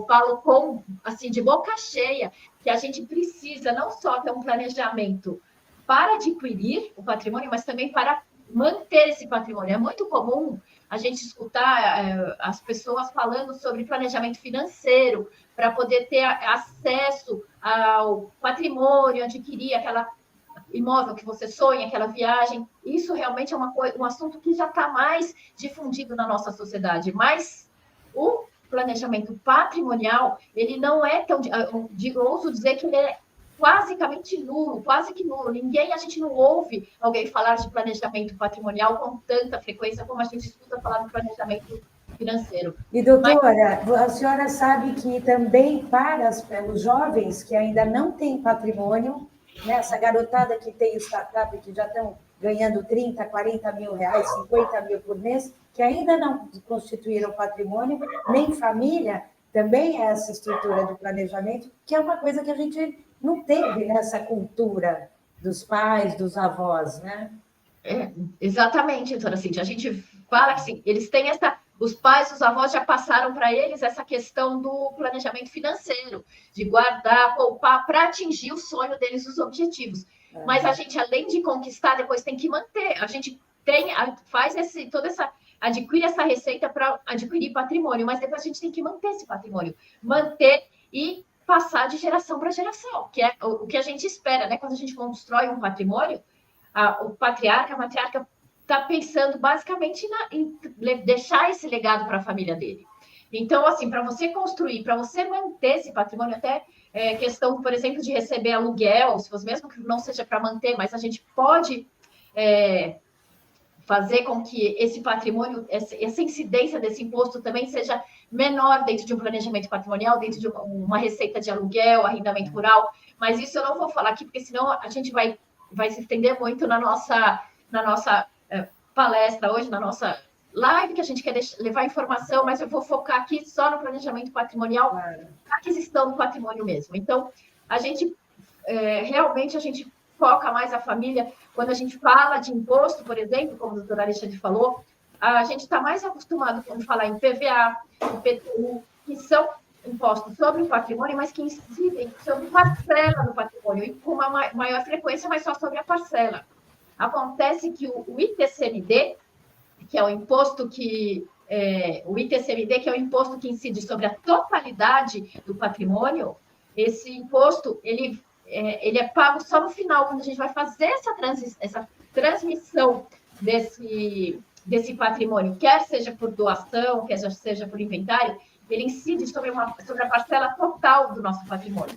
falo com, assim, de boca cheia, que a gente precisa não só ter um planejamento para adquirir o patrimônio, mas também para manter esse patrimônio. É muito comum a gente escutar as pessoas falando sobre planejamento financeiro para poder ter acesso ao patrimônio, adquirir aquela imóvel que você sonha, aquela viagem. Isso realmente é um assunto que já está mais difundido na nossa sociedade, mas o planejamento patrimonial, ele não é tão, eu ouso dizer que ele é quase que nulo. A gente não ouve alguém falar de planejamento patrimonial com tanta frequência como a gente escuta falar do planejamento financeiro. E, doutora, a senhora sabe que também para os jovens que ainda não têm patrimônio, né, essa garotada que tem startup, que já estão ganhando 30, 40 mil reais, 50 mil por mês, que ainda não constituíram patrimônio, nem família, também é essa estrutura de planejamento, que é uma coisa que a gente não teve nessa cultura dos pais, dos avós, né? Exatamente, doutora Cíntia. A gente fala que assim, eles têm os pais, os avós já passaram para eles essa questão do planejamento financeiro, de guardar, poupar para atingir o sonho deles, os objetivos. Mas a gente, além de conquistar, depois tem que manter. A gente adquire essa receita para adquirir patrimônio, mas depois a gente tem que manter esse patrimônio, manter e passar de geração para geração, que é o que a gente espera, né? Quando a gente constrói um patrimônio, o patriarca, a matriarca está pensando basicamente em deixar esse legado para a família dele. Então, assim, para você construir, para você manter esse patrimônio, até questão, por exemplo, de receber aluguel, se você, mesmo que não seja para manter, mas a gente pode fazer com que esse patrimônio, essa incidência desse imposto também seja menor dentro de um planejamento patrimonial, dentro de uma receita de aluguel, arrendamento rural. Mas isso eu não vou falar aqui, porque senão a gente vai se estender muito na nossa palestra hoje, na nossa live, que a gente quer levar informação, mas eu vou focar aqui só no planejamento patrimonial, na aquisição do patrimônio mesmo. Então, a gente realmente a gente foca mais a família. Quando a gente fala de imposto, por exemplo, como a doutora Alexandre falou, a gente está mais acostumado a falar em PVA, IPTU, que são impostos sobre o patrimônio, mas que incidem sobre parcela do patrimônio, e com uma maior frequência, mas só sobre a parcela. Acontece que o ITCMD, que é o imposto que é o imposto que incide sobre a totalidade do patrimônio, esse imposto ele é pago só no final, quando a gente vai fazer essa transmissão desse patrimônio, quer seja por doação, quer seja por inventário, ele incide sobre a parcela total do nosso patrimônio.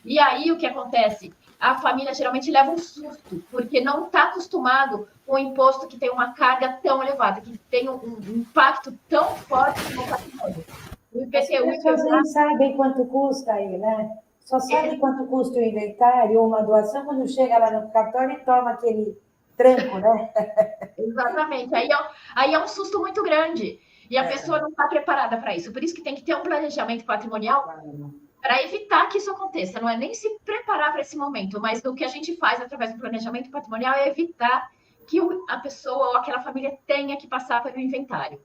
E aí, o que acontece? A família geralmente leva um susto, porque não está acostumado com o imposto que tem uma carga tão elevada, que tem um impacto tão forte no patrimônio. O IPTU... As pessoas não sabem quanto custa aí, né? Só sabe quanto custa o inventário ou uma doação quando chega lá no cartório e toma aquele tranco, né? Exatamente. Aí é um susto muito grande. E a pessoa não está preparada para isso. Por isso que tem que ter um planejamento patrimonial para evitar que isso aconteça. Não é nem se preparar para esse momento, mas o que a gente faz através do planejamento patrimonial é evitar que a pessoa ou aquela família tenha que passar pelo inventário.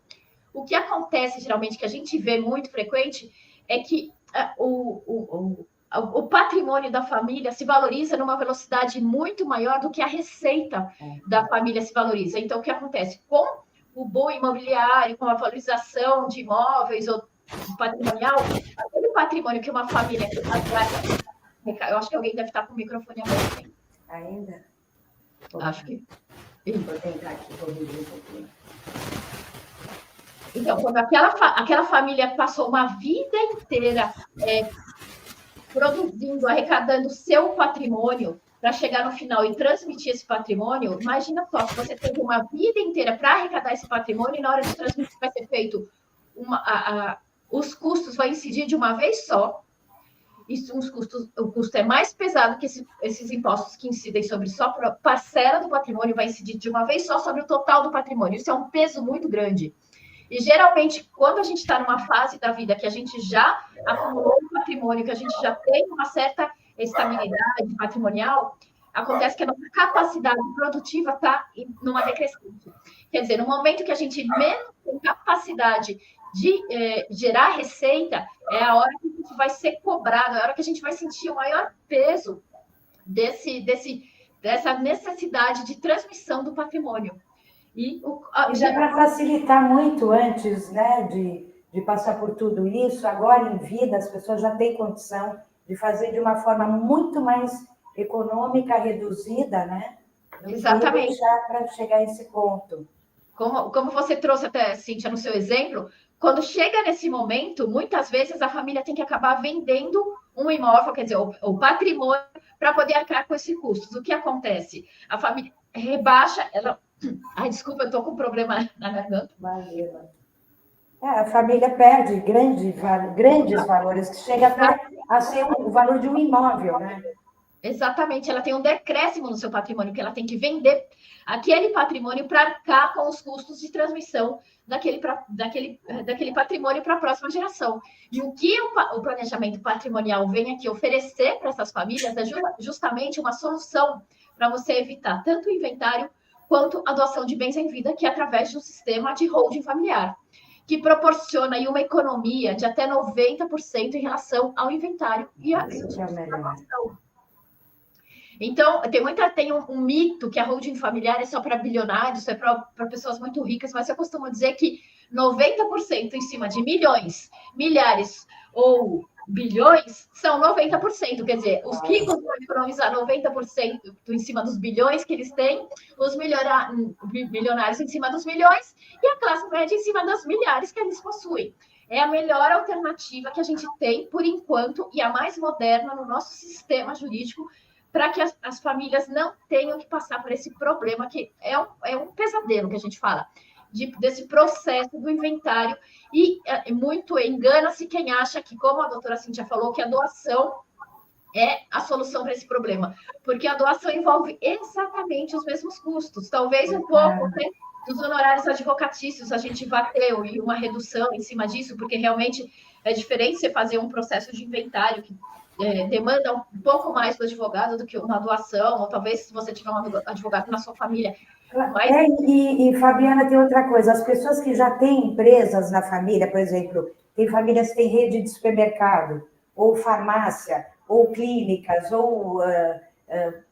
O que acontece, geralmente, que a gente vê muito frequente, é que o patrimônio da família se valoriza numa velocidade muito maior do que a receita da família se valoriza. Então, o que acontece? Com o boom imobiliário, com a valorização de imóveis ou patrimonial, aquele patrimônio que uma família... Eu acho que alguém deve estar com o microfone aberto. Ainda? Acho que... Vou tentar aqui, vou ver um pouquinho. Então, quando aquela família passou uma vida inteira produzindo, arrecadando seu patrimônio para chegar no final e transmitir esse patrimônio, imagina só, se você teve uma vida inteira para arrecadar esse patrimônio e na hora de transmitir vai ser feito os custos vão incidir de uma vez só. O custo é mais pesado que esses impostos que incidem sobre só a parcela do patrimônio, vai incidir de uma vez só sobre o total do patrimônio. Isso é um peso muito grande. E, geralmente, quando a gente está numa fase da vida que a gente já acumulou um patrimônio, que a gente já tem uma certa estabilidade patrimonial, acontece que a nossa capacidade produtiva está numa decrescente. Quer dizer, no momento que a gente menos tem capacidade de gerar receita, é a hora que a gente vai ser cobrado, é a hora que a gente vai sentir o maior peso dessa necessidade de transmissão do patrimônio. E já para facilitar muito antes, né, de passar por tudo isso, agora em vida as pessoas já têm condição de fazer de uma forma muito mais econômica, reduzida, né? Exatamente. Para chegar a esse ponto. Como você trouxe até, Cíntia, no seu exemplo, quando chega nesse momento, muitas vezes a família tem que acabar vendendo um imóvel, quer dizer, o patrimônio, para poder arcar com esses custos. O que acontece? A família rebaixa, ela... Ai, desculpa, eu estou com um problema na garganta. Imagina. A família perde grandes valores, que chega até a ser o valor de um imóvel, né? Exatamente, ela tem um decréscimo no seu patrimônio, que ela tem que vender aquele patrimônio para arcar com os custos de transmissão daquele patrimônio para a próxima geração. E o que o planejamento patrimonial vem aqui oferecer para essas famílias é justamente uma solução para você evitar tanto o inventário quanto a doação de bens em vida, que é através de um sistema de holding familiar, que proporciona aí uma economia de até 90% em relação ao inventário e à doação. Então, tem um mito que a holding familiar é só para bilionários, é para pessoas muito ricas, mas eu costumo dizer que 90% em cima de milhões, milhares ou bilhões são 90%. Quer dizer, os ricos vão economizar 90% em cima dos bilhões que eles têm, os milionários em cima dos milhões e a classe média em cima das milhares que eles possuem. É a melhor alternativa que a gente tem, por enquanto, e a mais moderna no nosso sistema jurídico, para que as famílias não tenham que passar por esse problema, que é um pesadelo que a gente fala, desse processo do inventário. E muito engana-se quem acha que, como a doutora Cíntia falou, que a doação é a solução para esse problema, porque a doação envolve exatamente os mesmos custos, talvez um pouco, né, dos honorários advocatícios, a gente vai ter uma redução em cima disso, porque realmente é diferente você fazer um processo de inventário que demanda um pouco mais do advogado do que uma doação, ou talvez se você tiver um advogado na sua família. Mas... Fabiana, tem outra coisa, as pessoas que já têm empresas na família, por exemplo, tem famílias que têm rede de supermercado, ou farmácia, ou clínicas, ou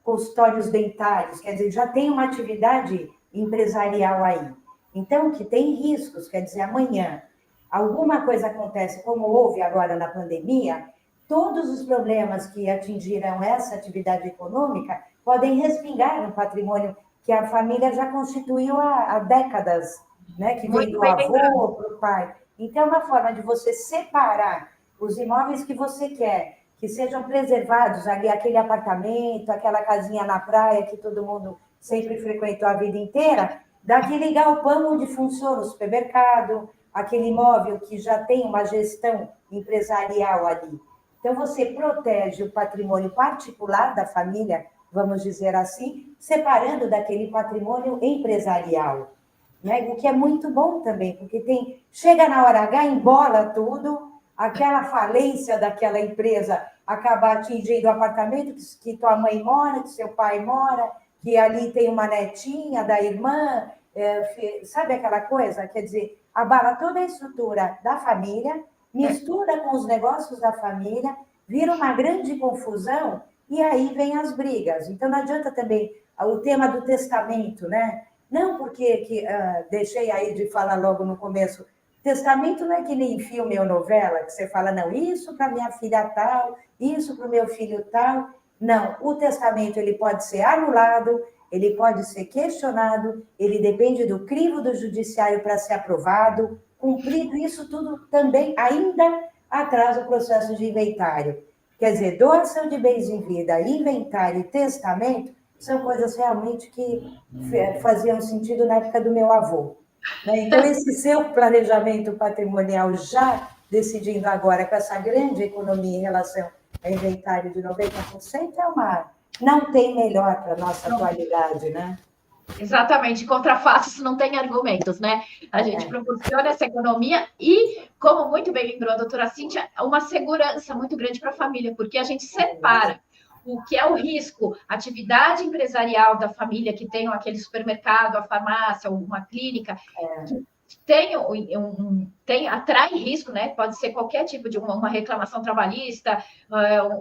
consultórios dentários, quer dizer, já tem uma atividade empresarial aí. Então, que tem riscos, quer dizer, amanhã alguma coisa acontece, como houve agora na pandemia, todos os problemas que atingiram essa atividade econômica podem respingar no patrimônio que a família já constituiu há décadas, né? Que vem do avô para o pai. Então, é uma forma de você separar os imóveis que você quer, que sejam preservados, ali, aquele apartamento, aquela casinha na praia que todo mundo sempre frequentou a vida inteira, daquele galpão onde funciona o supermercado, aquele imóvel que já tem uma gestão empresarial ali. Então, você protege o patrimônio particular da família, vamos dizer assim, separando daquele patrimônio empresarial, né? O que é muito bom também, porque chega na hora H, embola tudo, aquela falência daquela empresa acaba atingindo o apartamento que tua mãe mora, que seu pai mora, que ali tem uma netinha da irmã, sabe aquela coisa? Quer dizer, abala toda a estrutura da família, mistura com os negócios da família, vira uma grande confusão e aí vem as brigas. Então, não adianta também o tema do testamento, né? Não porque deixei aí de falar logo no começo, testamento não é que nem filme ou novela, que você fala, não, isso para minha filha tal, isso para o meu filho tal. Não, o testamento ele pode ser anulado, ele pode ser questionado, ele depende do crivo do judiciário para ser aprovado, cumprido, isso tudo também ainda atrasa o processo de inventário. Quer dizer, doação de bens em vida, inventário e testamento são coisas realmente que faziam sentido na época do meu avô. Então, esse seu planejamento patrimonial já decidindo agora com essa grande economia em relação ao inventário de 90%, não tem melhor para a nossa atualidade, né? Exatamente, contra fatos não tem argumentos, né? A gente proporciona essa economia e, como muito bem lembrou a doutora Cíntia, uma segurança muito grande para a família, porque a gente separa o que é o risco, atividade empresarial da família que tem aquele supermercado, a farmácia, uma clínica, atrai risco, né? Pode ser qualquer tipo de uma reclamação trabalhista,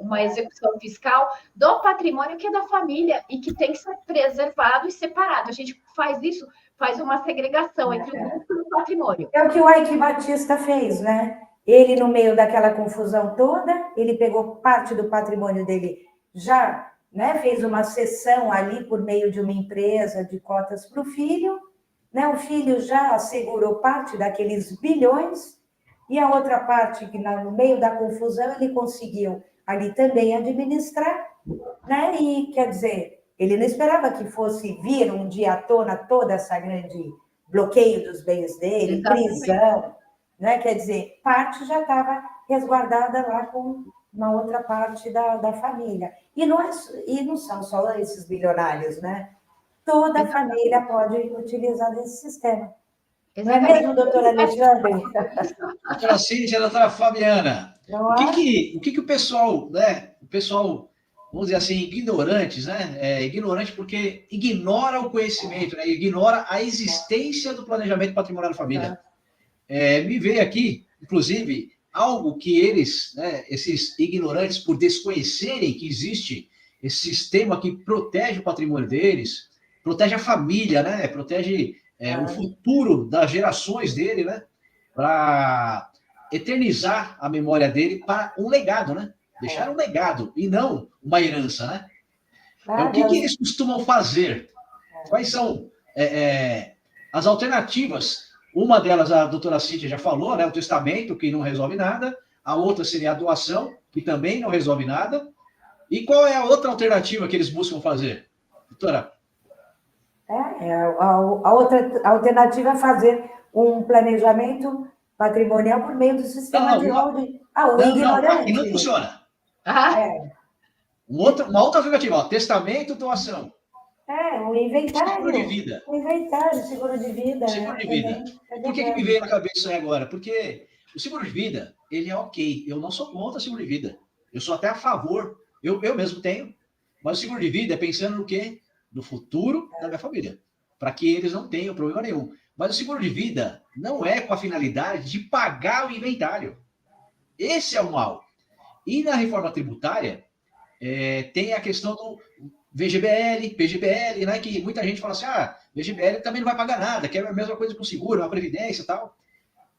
uma execução fiscal do patrimônio que é da família e que tem que ser preservado e separado. A gente faz isso, faz uma segregação entre o lucro e o patrimônio. É o que o Ike Batista fez, né? Ele, no meio daquela confusão toda, ele pegou parte do patrimônio dele, já, né, fez uma cessão ali por meio de uma empresa de cotas para o filho, né? O filho já assegurou parte daqueles bilhões, e a outra parte, que no meio da confusão, ele conseguiu ali também administrar, né? E, quer dizer, ele não esperava que fosse vir um dia à tona toda essa grande bloqueio dos bens dele, prisão, né? Quer dizer, parte já estava resguardada lá com uma outra parte da família. E não são só esses bilionários, né? Toda a família pode utilizar desse sistema. Não é mesmo, doutora Alexandre? Doutora Cíntia, doutora Fabiana, o que o pessoal, né? O pessoal, vamos dizer assim, ignorantes, né? Ignorante porque ignora o conhecimento, né? Ignora a existência do planejamento patrimonial da família. Me veio aqui, inclusive, algo que eles, né, esses ignorantes, por desconhecerem que existe esse sistema que protege o patrimônio deles, protege a família, né? Protege o futuro das gerações dele, né? Para eternizar a memória dele para um legado, né? Deixar um legado e não uma herança, né? O que eles costumam fazer? Quais são as alternativas? Uma delas, a doutora Cíntia já falou, né? O testamento, que não resolve nada. A outra seria a doação, que também não resolve nada. E qual é a outra alternativa que eles buscam fazer? Doutora? A outra alternativa é fazer um planejamento patrimonial por meio do sistema de holding. O ignorante. Não funciona. Uma outra alternativa, testamento, doação. O inventário. Seguro de vida. O inventário, seguro de vida. Seguro de vida. Por que me veio na cabeça isso aí agora? Porque o seguro de vida, ele é ok. Eu não sou contra o seguro de vida. Eu sou até a favor. Eu mesmo tenho. Mas o seguro de vida é pensando no quê? No futuro da minha família. Para que eles não tenham problema nenhum. Mas o seguro de vida não é com a finalidade de pagar o inventário. Esse é o mal. E na reforma tributária, tem a questão do VGBL, PGBL, né? Que muita gente fala assim, VGBL também não vai pagar nada, que é a mesma coisa com seguro, uma previdência e tal.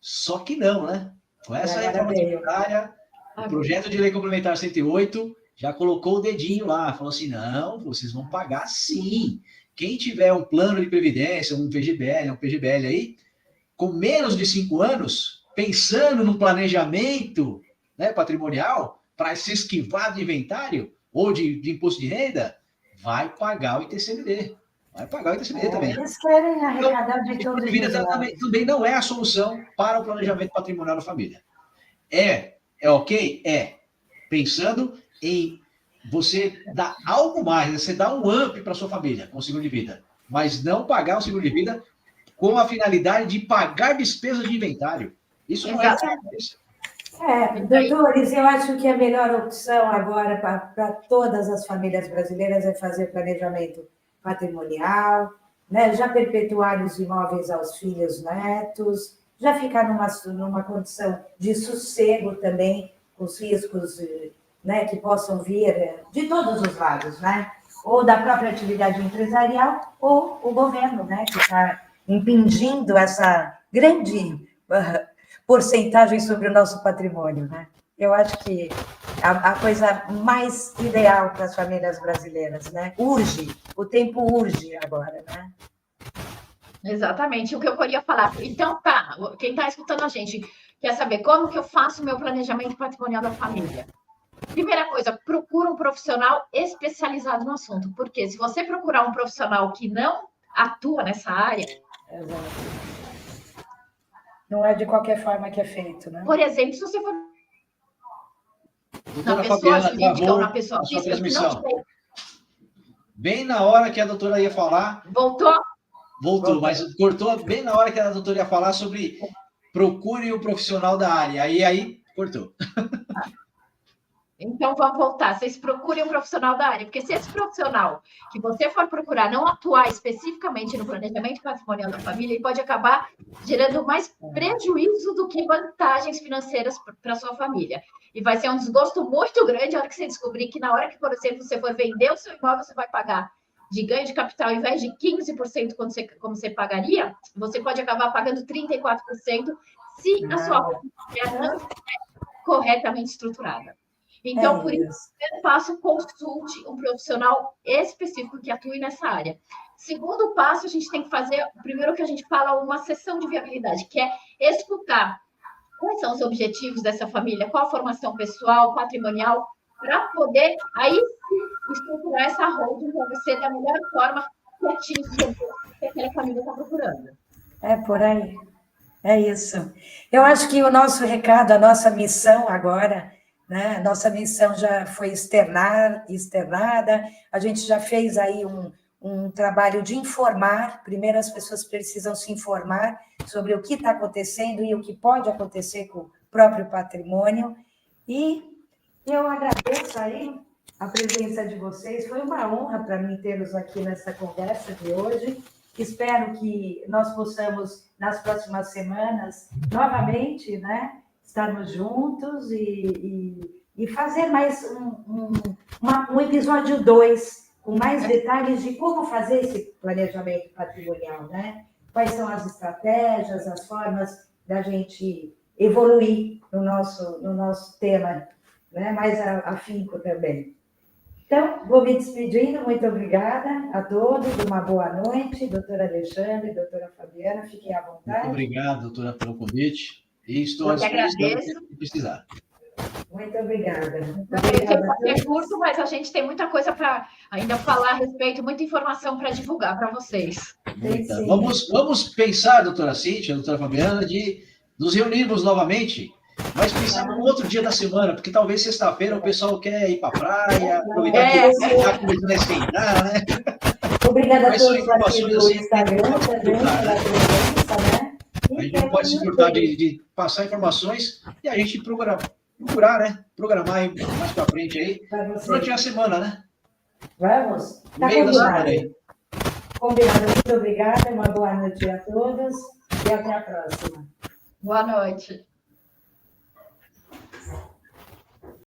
Só que não, né? Com essa reforma tributária, o projeto de lei complementar 108 já colocou o dedinho lá, falou assim, não, vocês vão pagar sim. Quem tiver um plano de previdência, um VGBL, um PGBL aí, com menos de 5 anos, pensando no planejamento, né, patrimonial, para se esquivar do inventário ou de imposto de renda, vai pagar o ITCMD. Vai pagar o ITCMD também. Eles querem arrecadar de todos os lados. Também não é a solução para o planejamento patrimonial da família. É ok? Pensando em você dar algo mais, você dar um up para sua família com o seguro de vida, mas não pagar o seguro de vida com a finalidade de pagar despesas de inventário. Isso não é isso. Doutores, eu acho que a melhor opção agora para todas as famílias brasileiras é fazer planejamento patrimonial, né? Já perpetuar os imóveis aos filhos, netos, já ficar numa condição de sossego também, os riscos, né, que possam vir de todos os lados, né? Ou da própria atividade empresarial, ou o governo, né, que está impingindo essa grande porcentagem sobre o nosso patrimônio, né? Eu acho que a coisa mais ideal para as famílias brasileiras, né? O tempo urge agora, né? Exatamente, o que eu queria falar. Então, quem está escutando a gente quer saber como que eu faço o meu planejamento patrimonial da família. Primeira coisa, procura um profissional especializado no assunto, porque se você procurar um profissional que não atua nessa área... Não é de qualquer forma que é feito, né? Por exemplo, se você for uma pessoa jurídica ou uma pessoa física que não tem... Bem na hora que a doutora ia falar... Voltou, mas cortou bem na hora que a doutora ia falar sobre procure o profissional da área. Aí cortou. Então, vamos voltar. Vocês procurem um profissional da área, porque se esse profissional que você for procurar não atuar especificamente no planejamento patrimonial da família, ele pode acabar gerando mais prejuízo do que vantagens financeiras para a sua família. E vai ser um desgosto muito grande a hora que você descobrir que na hora que, por exemplo, você for vender o seu imóvel, você vai pagar de ganho de capital, ao invés de 15% como você pagaria, você pode acabar pagando 34% se a sua família não estiver corretamente estruturada. Então, por isso, primeiro passo, consulte um profissional específico que atue nessa área. Segundo passo, a gente tem que fazer, primeiro que a gente fala, uma sessão de viabilidade, que é escutar quais são os objetivos dessa família, qual a formação pessoal, patrimonial, para poder, aí sim, estruturar essa holding para você da melhor forma que atinge os objetivos que aquela família está procurando. É por aí. É isso. Eu acho que o nosso recado, a nossa missão agora, né? Nossa missão já foi externada, a gente já fez aí um trabalho de informar. Primeiro, as pessoas precisam se informar sobre o que está acontecendo e o que pode acontecer com o próprio patrimônio. E eu agradeço aí a presença de vocês. Foi uma honra para mim tê-los aqui nessa conversa de hoje. Espero que nós possamos, nas próximas semanas, novamente, né, estarmos juntos e fazer mais um episódio 2, com mais detalhes de como fazer esse planejamento patrimonial, né? Quais são as estratégias, as formas da gente evoluir no nosso tema, né? Mais afinco também. Então, vou me despedindo, muito obrigada a todos, uma boa noite, doutora Alexandre, doutora Fabiana, fiquem à vontade. Muito obrigado, doutora, pelo convite, e estou à disposição se precisar. Muito obrigada. É curto, mas a gente tem muita coisa para ainda falar a respeito, muita informação para divulgar para vocês. Vamos pensar, doutora Cíntia, doutora Fabiana, de nos reunirmos novamente, mas pensar num outro dia da semana, porque talvez sexta-feira o pessoal quer ir para a praia, aproveitar que está começando a esquentar, né? Obrigada a todos aqui do Instagram também pela presença, né? A gente não pode se furtar de passar informações e a gente procurar, né? Programar mais para frente aí, durante a semana, né? Vamos? Está combinado. Combinado. Muito obrigada, uma boa noite a todos e até a próxima. Boa noite.